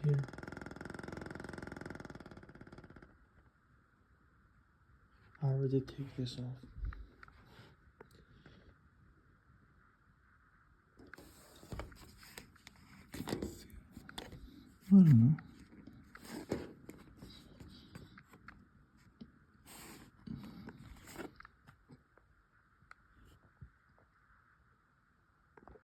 here. I already take this off. I don't know.